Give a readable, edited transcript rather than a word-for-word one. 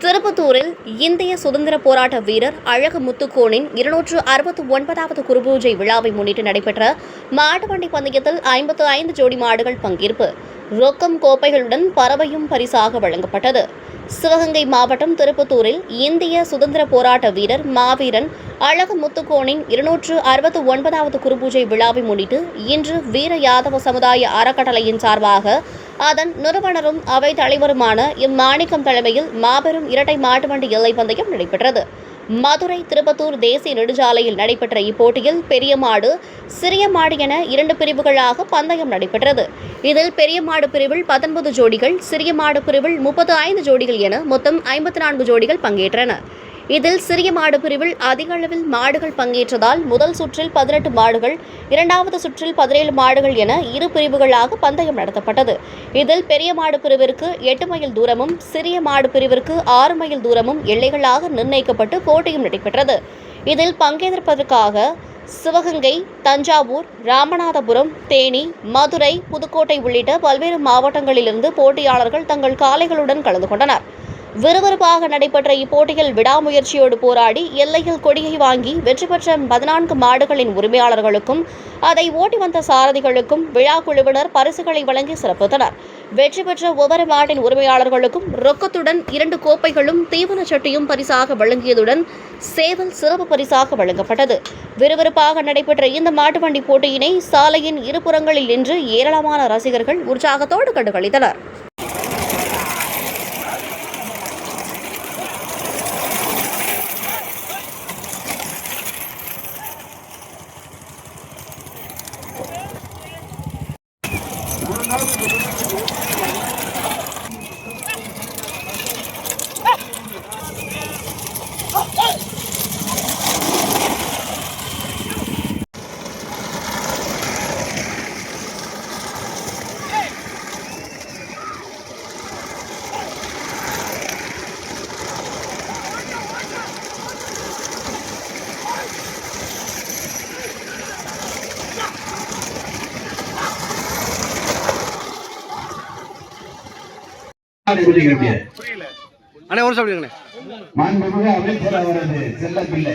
திருப்பத்தூரில் இந்திய சுதந்திர போராட்ட வீரர் அழகு முத்துக்கோனின் 269வது குருபூஜை விழாவை முன்னிட்டு நடைபெற்ற மாட்டுவண்டி பந்தயத்தில் 55 ஜோடி மாடுகள் பங்கேற்பு. ரொக்கம் கோப்பைகளுடன் பறவையும் பரிசாக வழங்கப்பட்டது. சிவகங்கை மாவட்டம் திருப்பத்தூரில் இந்திய சுதந்திர போராட்ட வீரர் மாவீரன் அழகு முத்துக்கோனின் 269வது குருபூஜை விழாவை முன்னிட்டு இன்று வீர யாதவ சமுதாய அறக்கட்டளையின் சார்பாக அதன் நிறுவனரும் அவை தலைவருமான இம்மாணிக்கம் தலைமையில் மாபெரும் இரட்டை மாட்டுவண்டி எல்லை பந்தயம் நடைபெற்றது. மதுரை திருப்பத்தூர் தேசிய நெடுஞ்சாலையில் நடைபெற்ற இப்போட்டியில் பெரிய மாடு, சிறிய மாடு என 2 பிரிவுகளாக பந்தயம் நடைபெற்றது. இதில் பெரிய மாடு பிரிவில் 19 ஜோடிகள், சிறிய மாடு பிரிவில் 35 ஜோடிகள் என மொத்தம் 54 ஜோடிகள் பங்கேற்றன. இதில் சிறிய மாடு பிரிவில் அதிக அளவில் மாடுகள் பங்கேற்றதால் முதல் சுற்றில் 18 மாடுகள், இரண்டாவது சுற்றில் 17 மாடுகள் என 2 பிரிவுகளாக பந்தயம் நடத்தப்பட்டது. இதில் பெரிய மாடு பிரிவிற்கு 8 மைல் தூரமும், சிறிய மாடு பிரிவிற்கு 6 மைல் தூரமும் எல்லைகளாக நிர்ணயிக்கப்பட்டு போட்டியும் நடைபெற்றது. இதில் பங்கேற்பதற்காக சிவகங்கை, தஞ்சாவூர், ராமநாதபுரம், தேனி, மதுரை, புதுக்கோட்டை உள்ளிட்ட பல்வேறு மாவட்டங்களிலிருந்து போட்டியாளர்கள் தங்கள் காளைகளுடன் கலந்து கொண்டனர். விறுவிறுப்பாக நடைபெற்ற இப்போட்டியில் விடாமுயற்சியோடு போராடி எல்லையில் கொடியை வாங்கி வெற்றி பெற்ற 14 மாடுகளின் உரிமையாளர்களுக்கும் அதை ஓட்டி வந்த சாரதிகளுக்கும் விழா குழுவினர் பரிசுகளை வழங்கி சிறப்பித்தனர். வெற்றி பெற்ற ஒவ்வொரு மாட்டின் உரிமையாளர்களுக்கும் ரொக்கத்துடன் 2 கோப்பைகளும் தீவன சட்டியும் பரிசாக வழங்கியதுடன் சேவல் சிறப்பு பரிசாக வழங்கப்பட்டது. விறுவிறுப்பாக நடைபெற்ற இந்த மாட்டுவண்டி போட்டியினை சாலையின் இருபுறங்களில் நின்று ஏராளமான ரசிகர்கள் உற்சாகத்தோடு கண்டுகளித்தனர். அண்ணே ஒரு சொல்லுங்க. மாண்புமிகு அமைச்சர் அவரது செல்ல பிள்ளை